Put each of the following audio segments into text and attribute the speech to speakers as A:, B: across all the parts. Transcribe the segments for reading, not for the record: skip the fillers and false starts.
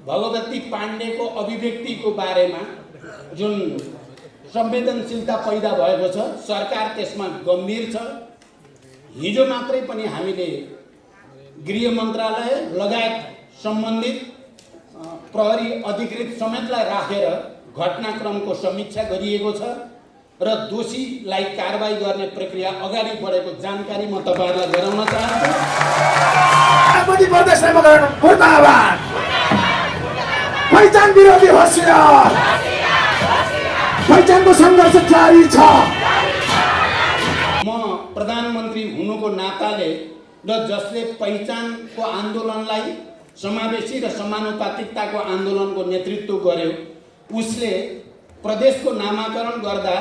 A: भगवती पाण्डेको अभिव्यक्तिको बारेमा जुन संवेदनशीलता पैदा भएको छ, सरकार त्यसमा गम्भीर छ। हिजो मात्रै पनि हामीले गृह मन्त्रालय लगायत सम्बन्धित प्रहरी अधिकृत समेतलाई राखेर घटनाक्रमको समीक्षा गरिएको छ र दोषीलाई कारबाही गर्ने प्रक्रिया अगाडि बढेको जानकारी म तपाईहरुलाई गराउन चाहन्छु।
B: पहिचान विरोधी होशियार, पहिचानको सङ्घर्ष जारी छ।
A: म प्रधानमन्त्री हुनुको नाताले र जसले पहिचानको आन्दोलनलाई समावेशी र समानुपातिकताको आन्दोलनको नेतृत्व गर्यो, उसले प्रदेशको नामाकरण गर्दा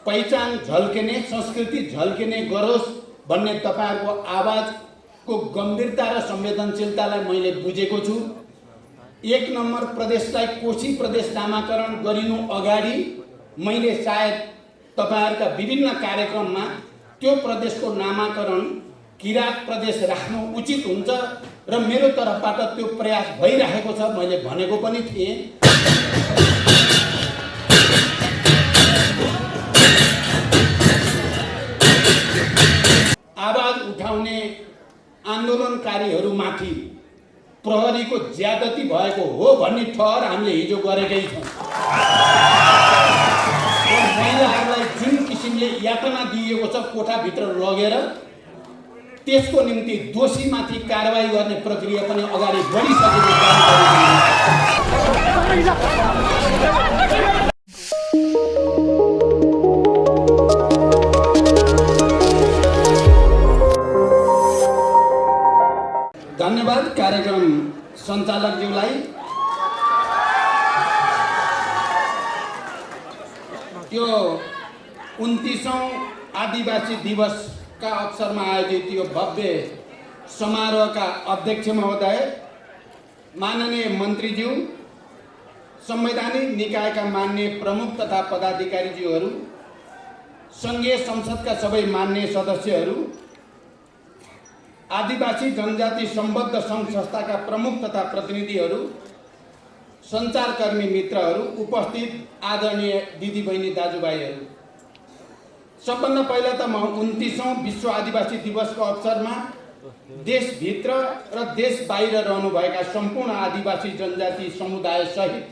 A: पहिचान झल्किने, संस्कृति झल्किने गरोस् भन्ने तपाईहरुको आवाजको गम्भीरता र संवेदनशीलतालाई मैले बुझेको छु। 1 नम्बर प्रदेशलाई कोशी प्रदेश नामाकरण गरिनु अगाडि मैले सायद तपाईहरुका विभिन्न कार्यक्रममा त्यो प्रदेशको नामाकरण किरात प्रदेश राख्नु उचित हुन्छ र मेरो तर्फबाट त्यो प्रयास भइरहेको छ, मैले भनेको पनि थिएँ। आवाज उठाउने आन्दोलनकारीहरूमाथि प्रहरीको ज्यादती भएको हो भन्ने ठहर हामीले हिजो गरेकै छौँ। महिलाहरूलाई जुन किसिमले यातना दिएको छ कोठाभित्र लगेर, त्यसको निम्ति दोषीमाथि कारबाही गर्ने प्रक्रिया पनि अगाडि बढिसकेको धन्यवाद कार्यक्रम सञ्चालकज्यूलाई। यो 29औं आदिवासी दिवसका अवसरमा आयोजित यो भव्य समारोहका अध्यक्ष महोदय, माननीय मन्त्रीज्यू, संवैधानिक निकायका मान्य प्रमुख तथा पदाधिकारीज्यूहरू, सङ्घीय संसदका सबै मान्य सदस्यहरू, आदिवासी जनजाति सम्बद्ध सङ्घ संस्थाका प्रमुख तथा प्रतिनिधिहरू, सञ्चारकर्मी मित्रहरू, उपस्थित आदरणीय दिदीबहिनी दाजुभाइहरू, सबभन्दा पहिला त म 29औं विश्व आदिवासी दिवसको अवसरमा देशभित्र र देश बाहिर रहनुभएका सम्पूर्ण आदिवासी जनजाति समुदाय सहित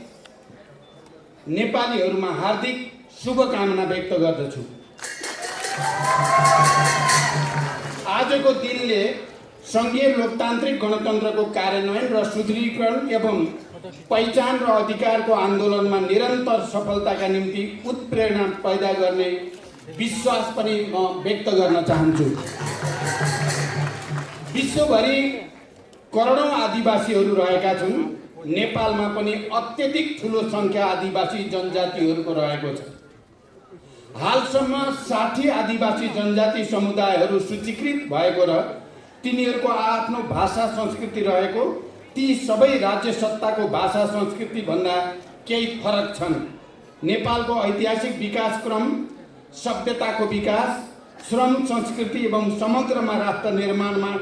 A: नेपालीहरूमा हार्दिक शुभकामना व्यक्त गर्दछु। आजको दिनले सङ्घीय लोकतान्त्रिक गणतन्त्रको कार्यान्वयन र सुदृढीकरण एवं पहिचान र अधिकारको आन्दोलनमा निरन्तर सफलताका निम्ति उत्प्रेरणा पैदा गर्ने विश्वास पनि म व्यक्त गर्न चाहन्छु। विश्वभरि करोडौं आदिवासीहरू रहेका छन्। नेपालमा पनि अत्यधिक ठुलो सङ्ख्या आदिवासी जनजातिहरूको रहेको छ। हालसम्म 60 आदिवासी जनजाति समुदायहरू सूचीकृत भएको र तिनीहरूको आफ्नो भाषा संस्कृति रहेको, ती सबै राज्य सत्ताको भाषा संस्कृति भन्दा केही फरक छन्। नेपालको ऐतिहासिक विकास क्रम, सभ्यताको विकास, श्रम, संस्कृति एवं समग्रमा राष्ट्र निर्माणमा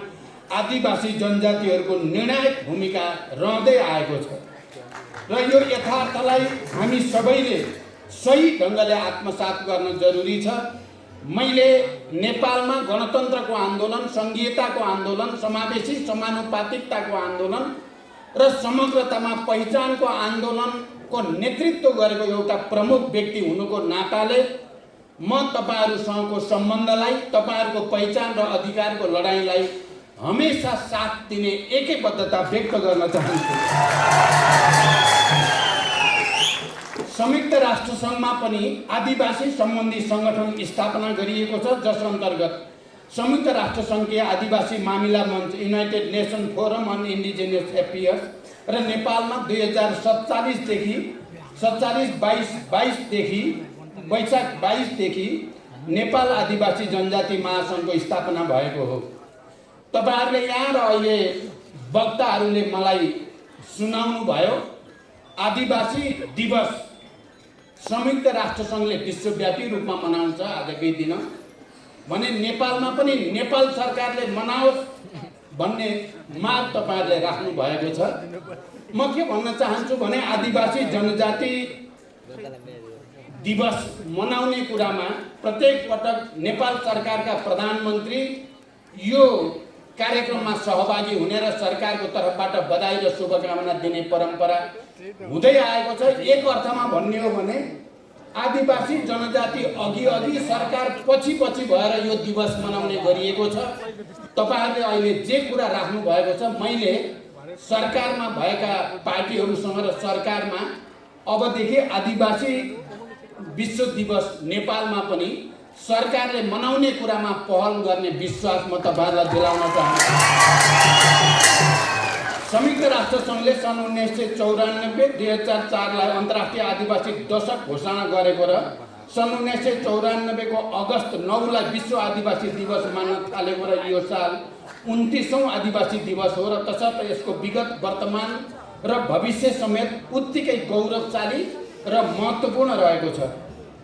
A: आदिवासी जनजातिहरूको निर्णायक भूमिका रहँदै आएको छ र यो यथार्थलाई हामी सबैले सही ढङ्गले आत्मसात गर्न जरुरी छ। मैले नेपालमा गणतन्त्रको आन्दोलन, संघीयताको आन्दोलन, समावेशी समानुपातिकताको आन्दोलन र समग्रतामा पहिचानको आन्दोलनको नेतृत्व गरेको एउटा प्रमुख व्यक्ति हुनुको नाताले म तपाईहरुसँगको सम्बन्धलाई, तपाईहरुको पहिचान र अधिकारको लडाईँलाई हमेशा साथ दिने एकैबद्धता व्यक्त गर्न चाहन्छु। संयुक्त राष्ट्र सङ्घमा पनि आदिवासी सम्बन्धी सङ्गठन स्थापना गरिएको छ, जस अन्तर्गत संयुक्त राष्ट्र सङ्घीय आदिवासी मामिला मञ्च, united nation forum on indigenous affairs र नेपालमा 2047 देखि 22 देखि वैशाख 22 देखि नेपाल आदिवासी जनजाति महासङ्घको स्थापना भएको हो। तपाईहरुले यहाँ र अहिले वक्ताहरूले मलाई सुनाउनु भयो, आदिवासी दिवस संयुक्त राष्ट्र सङ्घले विश्वव्यापी रूपमा मनाउँछ आजकै दिन भने नेपालमा पनि नेपाल सरकारले मनाओस् भन्ने माग तपाईहरुले राख्नु भएको छ। म के भन्न चाहन्छु भने आदिवासी जनजाति दिवस मनाउने कुरामा प्रत्येक पटक नेपाल सरकारका प्रधानमन्त्री यो कार्यक्रममा सहभागी हुने र सरकारको तर्फबाट बधाई र शुभकामना दिने परम्परा हुँदै आएको छ। एक अर्थमा भन्ने हो भने आदिवासी जनजाति अघि सरकार पछि भएर यो दिवस मनाउने गरिएको छ। तपाईहरुले अहिले जे कुरा राख्नु भएको छ, मैले सरकारमा भएका पार्टीहरुसँग र सरकारमा अबदेखि आदिवासी विश्व दिवस नेपालमा पनि सरकारले मनाउने कुरामा पहल गर्ने विश्वास म तपाईहरुलाई दिलाउन चाहन्छु। संयुक्त राष्ट्र संघले सन् 1994 2004 लाई अन्तर्राष्ट्रिय आदिवासी दशक घोषणा गरेको र सन् 1994 को अगस्त 9 लाई विश्व आदिवासी दिवस मान्न थालेको र यो साल 29औं आदिवासी दिवस हो र तसर्थ यसको विगत, वर्तमान र भविष्य समेत उत्तिकै गौरवशाली र महत्त्वपूर्ण रहेको छ।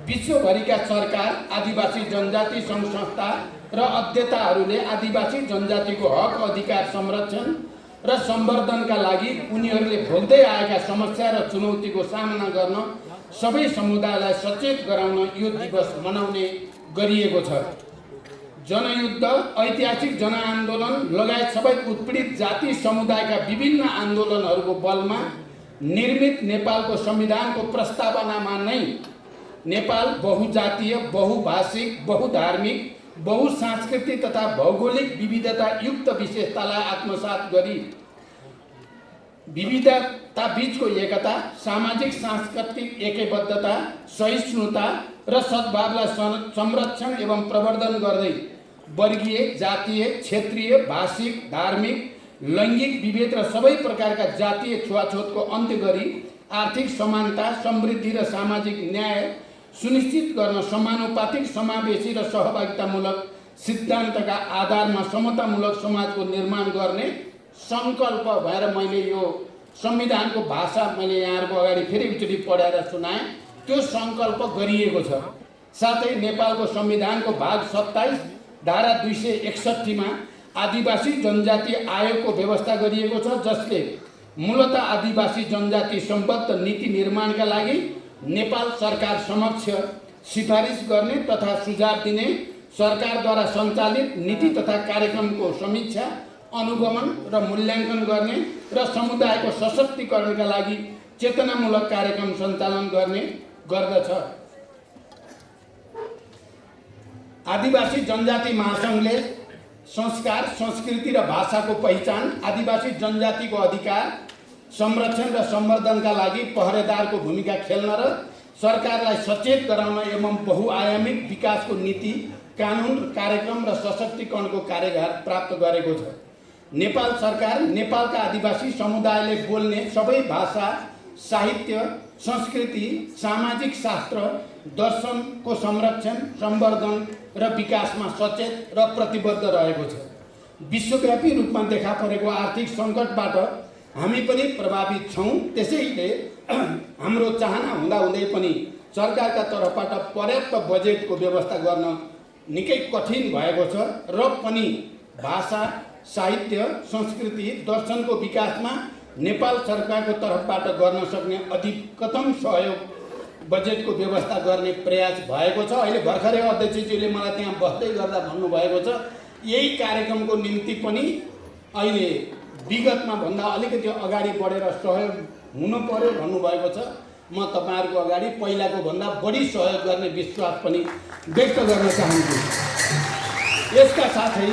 A: विश्वभरिका सरकार, आदिवासी जनजाति सङ्घ संस्था र अध्येताहरूले आदिवासी जनजातिको हक अधिकार संरक्षण र सम्वर्धनका लागि उनीहरूले भोग्दै आएका समस्या र चुनौतीको सामना गर्न सबै समुदायलाई सचेत गराउन यो दिवस मनाउने गरिएको छ। जनयुद्ध, ऐतिहासिक जनआन्दोलन लगायत सबै उत्पीडित जाति समुदायका विभिन्न आन्दोलनहरूको बलमा निर्मित नेपालको संविधानको प्रस्तावनामा नै नेपाल बहुजातीय, बहुभाषिक, बहुधार्मिक, बहुसांस्कृतिक तथा भौगोलिक विविधता युक्त विशेषतालाई आत्मसात गरी विविधता बीचको एकता, सामाजिक सांस्कृतिक एकबद्धता, सहिष्णुता र सद्भावलाई संरक्षण एवं प्रवर्धन गर्दै वर्गीय, जातीय, क्षेत्रीय, भाषिक, धार्मिक, लैङ्गिक विभेद र सबै प्रकारका जातीय छुवाछुतको अन्त्य गरी आर्थिक समानता, समृद्धि र सामाजिक न्याय सुनिश्चित गर्न समानुपातिक, समावेशी र सहभागितामूलक सिद्धान्तका आधारमा समतामूलक समाजको निर्माण गर्ने संकल्प भएर मैले यो संविधानको भाषा मैले यहाँहरुको अगाडि फेरि एकचोटि पढेर सुनाएँ। त्यो संकल्प गरिएको छ। साथै नेपालको संविधानको भाग 27 धारा 261 मा आदिवासी जनजाति आयोगको व्यवस्था गरिएको छ, जसले मूलतः आदिवासी जनजाति सम्बद्ध नीति निर्माणका लागि नेपाल सरकार समक्ष सिफारिस गर्ने तथा सुझाव दिने, सरकारद्वारा सञ्चालित नीति तथा कार्यक्रमको समीक्षा, अनुगमन र मूल्याङ्कन गर्ने र समुदायको सशक्तिकरणका लागि चेतनामूलक कार्यक्रम सञ्चालन गर्ने गर्दछ। आदिवासी जनजाति महासङ्घले संस्कार, संस्कृति र भाषाको पहिचान, आदिवासी जनजातिको अधिकार संरक्षण र सम्वर्धनका लागि पहरेदारको भूमिका खेल्न र सरकारलाई सचेत गराउन एवं बहुआयामिक विकासको नीति, कानुन, कार्यक्रम र सशक्तिकरणको कार्यभार प्राप्त गरेको छ। नेपाल सरकार नेपालका आदिवासी समुदायले बोल्ने सबै भाषा, साहित्य, संस्कृति, सामाजिक शास्त्र, दर्शनको संरक्षण, सम्वर्धन र विकासमा सचेत र प्रतिबद्ध रहेको छ। विश्वव्यापी रूपमा देखा परेको आर्थिक सङ्कटबाट हामी पनि प्रभावित छौँ। त्यसैले हाम्रो चाहना हुँदाहुँदै पनि सरकारका तर्फबाट पर्याप्त बजेटको व्यवस्था गर्न निकै कठिन भएको छ र पनि भाषा, साहित्य, संस्कृति, दर्शनको विकासमा नेपाल सरकारको तर्फबाट गर्न सक्ने अधिकतम सहयोग बजेटको व्यवस्था गर्ने प्रयास भएको छ। अहिले भर्खरै अध्यक्षज्यूले मलाई त्यहाँ बस्दै गर्दा भन्नुभएको छ, यही कार्यक्रमको निम्ति पनि अहिले विगतमा भन्दा अलिकति अगाडि बढेर सहयोग हुनु पर्यो भन्नुभएको छ। म तपाईहरुको अगाडि पहिलाको भन्दा बढी सहयोग गर्ने विश्वास पनि व्यक्त गर्न चाहन्छु। यसका साथै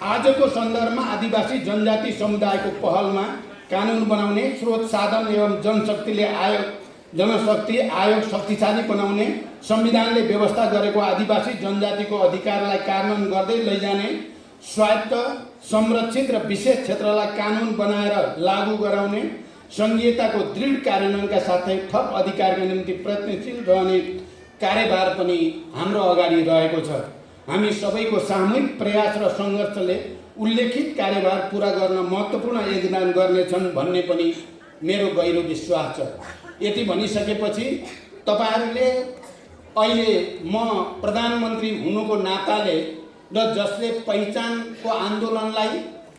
A: आजको सन्दर्भमा आदिवासी जनजाति समुदायको पहलमा कानुन बनाउने, स्रोत साधन एवं जनशक्ति आयोग शक्तिशाली बनाउने, संविधानले व्यवस्था गरेको आदिवासी जनजातिको अधिकारलाई कार्यान्वयन गर्दै लैजाने, स्वायत्त, संरक्षित र विशेष क्षेत्रलाई कानुन बनाएर लागू गराउने, संघीयताको दृढ कार्यान्वयनका साथै थप अधिकारका निम्ति प्रयत्नशील रहने कार्यभार पनि हाम्रो अगाडि रहेको छ। हामी सबैको सामूहिक प्रयास र सङ्घर्षले उल्लेखित कार्यभार पूरा गर्न महत्त्वपूर्ण योगदान गर्नेछन् भन्ने पनि मेरो गहिरो विश्वास छ। यति भनिसकेपछि तपाईहरुले अहिले म प्रधानमन्त्री हुनुको नाताले र जसले पहिचानको आन्दोलनलाई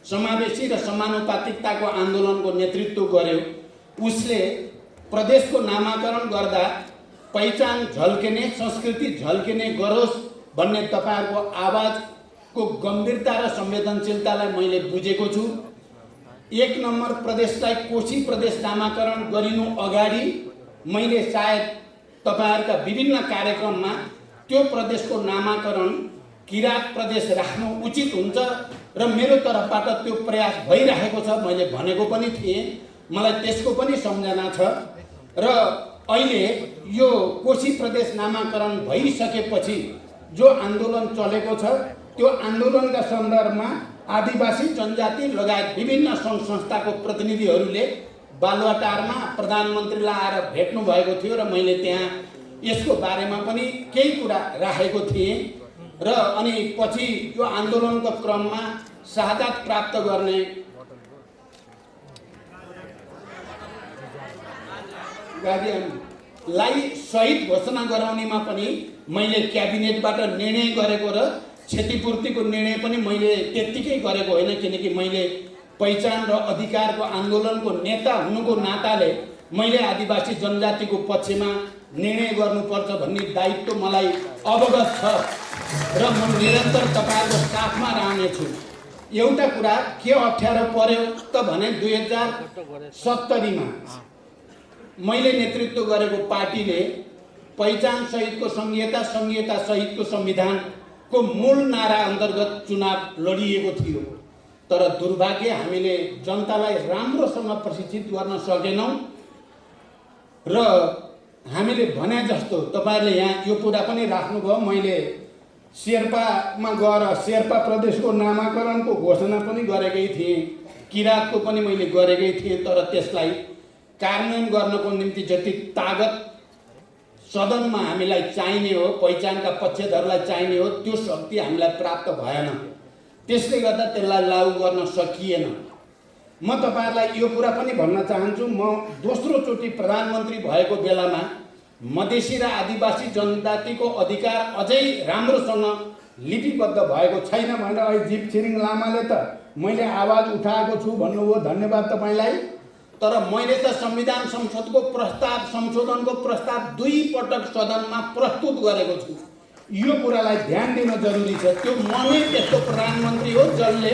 A: समावेशी र समानुपातिकताको आन्दोलनको नेतृत्व गर्यो। उसले प्रदेशको नामाकरण गर्दा पहिचान झल्किने, संस्कृति झल्किने गरोस् भन्ने तपाईहरुको आवाजको गम्भीरता र संवेदनशीलतालाई मैले बुझेको छु। 1 नम्बर प्रदेशलाई कोशी प्रदेश नामाकरण गरिनु अगाडि मैले सायद तपाईहरुका विभिन्न कार्यक्रममा त्यो प्रदेशको नामाकरण किरात प्रदेश राख्नु उचित हुन्छ र मेरो तर्फबाट त्यो प्रयास भइरहेको छ मैले भनेको पनि थिएँ। मलाई त्यसको पनि सम्झना छ र अहिले यो कोशी प्रदेश नामाकरण भइसकेपछि जो आन्दोलन चलेको छ त्यो आन्दोलनका सन्दर्भमा आदिवासी जनजाति लगायत विभिन्न सङ्घ संस्थाको प्रतिनिधिहरूले बालुवाटारमा प्रधानमन्त्रीलाई आएर भेट्नु भएको थियो र मैले त्यहाँ यसको बारेमा पनि केही कुरा राखेको थिएँ र अनि पछि यो आन्दोलनको क्रममा शहादत प्राप्त गर्ने गार्जियनलाई शहीद घोषणा गराउनेमा पनि मैले क्याबिनेटबाट निर्णय गरेको र क्षतिपूर्तिको निर्णय पनि मैले त्यत्तिकै गरेको होइन, किनकि मैले पहिचान र अधिकारको आन्दोलनको नेता हुनुको नाताले मैले आदिवासी जनजातिको पक्षमा निर्णय गर्नुपर्छ भन्ने दायित्व मलाई अवगत छ र म निरन्तर तपाईहरुको साथमा रहनेछु। एउटा कुरा के अप्ठ्यारो पर्यो त भने 2070 मा मैले नेतृत्व गरेको पार्टीले पहिचान सहितको संहिता, संहिता सहितको संविधानको मूल नारा अन्तर्गत चुनाव लडिएको थियो। तर दुर्भाग्य हामीले जनतालाई राम्रोसँग प्रशिक्षित गर्न सकेनौं र हामीले भने जस्तो तपाईहरुले यहाँ यो कुरा पनि राख्नुभयो। मैले शेर्पामा गएर शेर्पा प्रदेशको नामाकरणको घोषणा पनि गरेकै थिएँ, किरातको पनि मैले गरेकै थिएँ, तर त्यसलाई कार्यान्वयन गर्नको निम्ति जति तागत सदनमा हामीलाई चाहिने हो, पहिचानका पक्षधरलाई चाहिने हो, त्यो शक्ति हामीलाई प्राप्त भएन। त्यसले गर्दा त्यसलाई लागू गर्न सकिएन। म तपाईहरुलाई यो कुरा पनि भन्न चाहन्छु, म दोस्रो चोटि प्रधानमन्त्री भएको बेलामा मधेसी र आदिवासी जनजातिको अधिकार अझै राम्रोसँग लिपिबद्ध भएको छैन भनेर अहिले जीव छिरिङ लामाले त मैले आवाज उठाएको छु भन्नुभयो, धन्यवाद तपाईलाई। तर मैले त संविधान संसदको प्रस्ताव, संशोधनको प्रस्ताव 2 पटक सदनमा प्रस्तुत गरेको छु। यो कुरालाई ध्यान दिन जरुरी छ। त्यो म नै त्यस्तो प्रधानमन्त्री हो जसले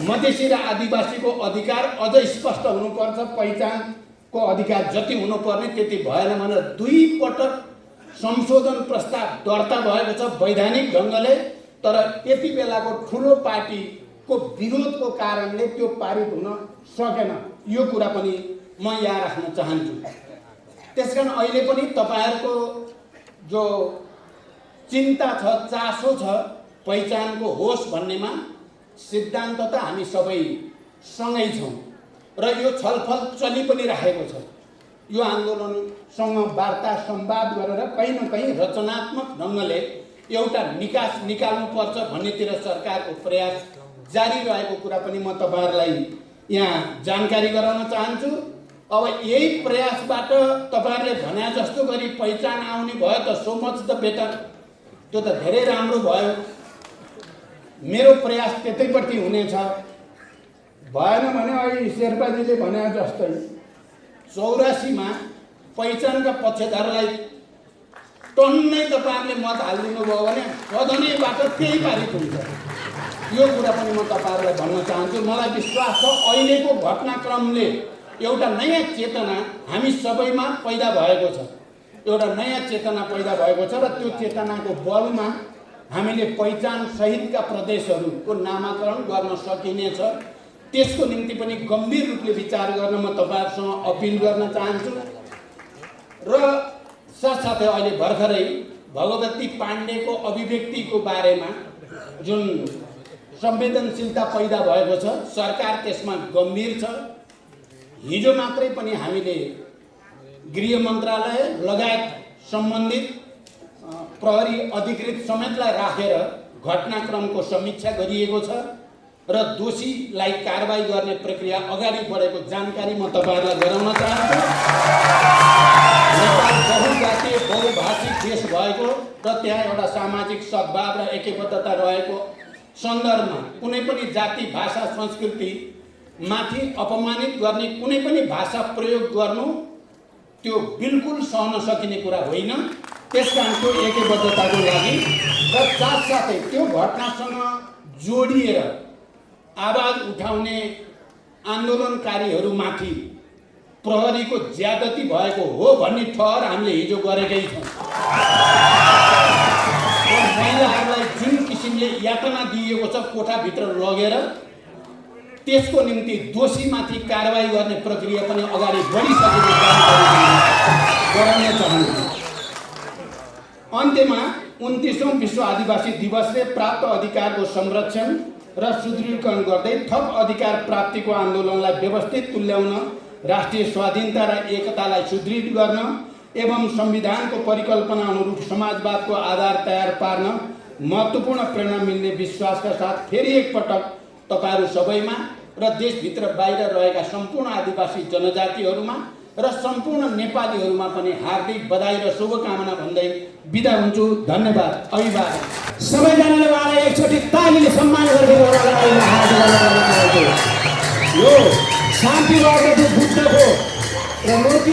A: मधेसी र आदिवासीको अधिकार अझै स्पष्ट हुनुपर्छ, पहिचानको अधिकार जति हुनुपर्ने त्यति भएन भनेर 2 पटक संशोधन प्रस्ताव दर्ता भएको छ वैधानिक ढङ्गले। तर त्यति बेलाको ठुलो पार्टीको विरोधको कारणले त्यो पारित हुन सकेन। यो कुरा पनि म यहाँ राख्न चाहन्छु। त्यसकारण अहिले पनि तपाईहरुको जो चिन्ता छ, चासो छ पहिचानको होस् भन्नेमा, सिद्धान्त त हामी सबै सँगै छौं र यो छलफल चलि पनि राखेको छ। यो आन्दोलनसँग वार्ता संवाद गरेर कहीँ न कहीँ रचनात्मक ढङ्गले एउटा निकास निकाल्नुपर्छ भन्नेतिर सरकारको प्रयास जारी रहेको कुरा पनि म तपाईहरुलाई यहाँ जानकारी गराउन चाहन्छु। अब यही प्रयासबाट तपाईहरुले भने जस्तो गरी पहिचान आउने भयो त सो मच द बेटर, त्यो त धेरै राम्रो भयो। मेरो प्रयास त्यतैपट्टि हुनेछ। भएन भने अहिले शेर्पाजीले भने जस्तै 84 मा पहिचानका पक्षधरलाई टन्नै तपाईहरुले मत हालिदिनु भयो भने सदनैबाट त्यही पारित हुन्छ। यो कुरा पनि म तपाईहरुलाई भन्न चाहन्छु। मलाई विश्वास छ अहिलेको घटनाक्रमले एउटा नयाँ चेतना हामी सबैमा पैदा भएको छ, एउटा नयाँ चेतना पैदा भएको छ र त्यो चेतनाको बलमा हामीले पहिचान सहितका प्रदेशहरूको नामाकरण गर्न सकिनेछ। त्यसको निम्ति पनि गम्भीर रूपले विचार गर्न म तपाईहरुसँग अपिल गर्न चाहन्छु। र साथसाथै अहिले भर्खरै भगवती पाण्डेको अभिव्यक्तिको बारेमा जुन संवेदनशीलता पैदा भएको छ, सरकार त्यसमा गम्भीर छ। हिजो मात्रै पनि हामीले गृह मन्त्रालय लगायत सम्बन्धित प्रहरी अधिकृत समेतलाई राखेर घटनाक्रमको समीक्षा गरिएको छ र दोषीलाई कारबाही गर्ने प्रक्रिया अगाडि बढेको जानकारी म तपाईहरुलाई गराउन चाहन्छु। नेपाल बहुजातीय बहुभाषिक देश भएको र त्यहाँ एउटा सामाजिक सद्भाव र एकबद्धता रहेको सन्दर्भमा कुनै पनि जाति भाषा संस्कृति माथि अपमानित गर्ने कुनै पनि भाषा प्रयोग गर्नु त्यो बिल्कुल सहन सकिने कुरा होइन। त्यसकारण त्यो एकबद्धताको लागि र साथसाथै त्यो घटनासँग जोडिएर आवाज उठाउने आन्दोलनकारीहरूमाथि प्रहरीको ज्यादती भएको हो भन्ने ठहर हामीले हिजो गरेकै छौँ। महिलाहरूलाई जुन किसिमले यातना दिइएको छ कोठाभित्र लगेर त्यसको निम्ति दोषीमाथि कारबाही गर्ने प्रक्रिया पनि अगाडि बढिसकेको गराउन चाहन्छु। अन्त्यमा 29औं विश्व आदिवासी दिवसले प्राप्त अधिकारको संरक्षण र सुदृढीकरण गर्दै थप अधिकार प्राप्तिको आन्दोलनलाई व्यवस्थित तुल्याउन, राष्ट्रिय स्वाधीनता र एकतालाई सुदृढ गर्न एवं संविधानको परिकल्पना अनुरूप समाजवादको आधार तयार पार्न महत्त्वपूर्ण प्रेरणा मिल्ने विश्वासका साथ फेरि एकपटक तपाईहरू सबैमा र देशभित्र बाहिर रहेका सम्पूर्ण आदिवासी जनजातिहरूमा र सम्पूर्ण नेपालीहरूमा पनि हार्दिक बधाई र शुभकामना भन्दै बिदा हुन्छु। धन्यवाद। अभिवादन।
C: सबैजनाले उहाँलाई एकचोटि तालीले सम्मान गरिदिनु होला। यो शान्ति बुद्धको र मूर्ति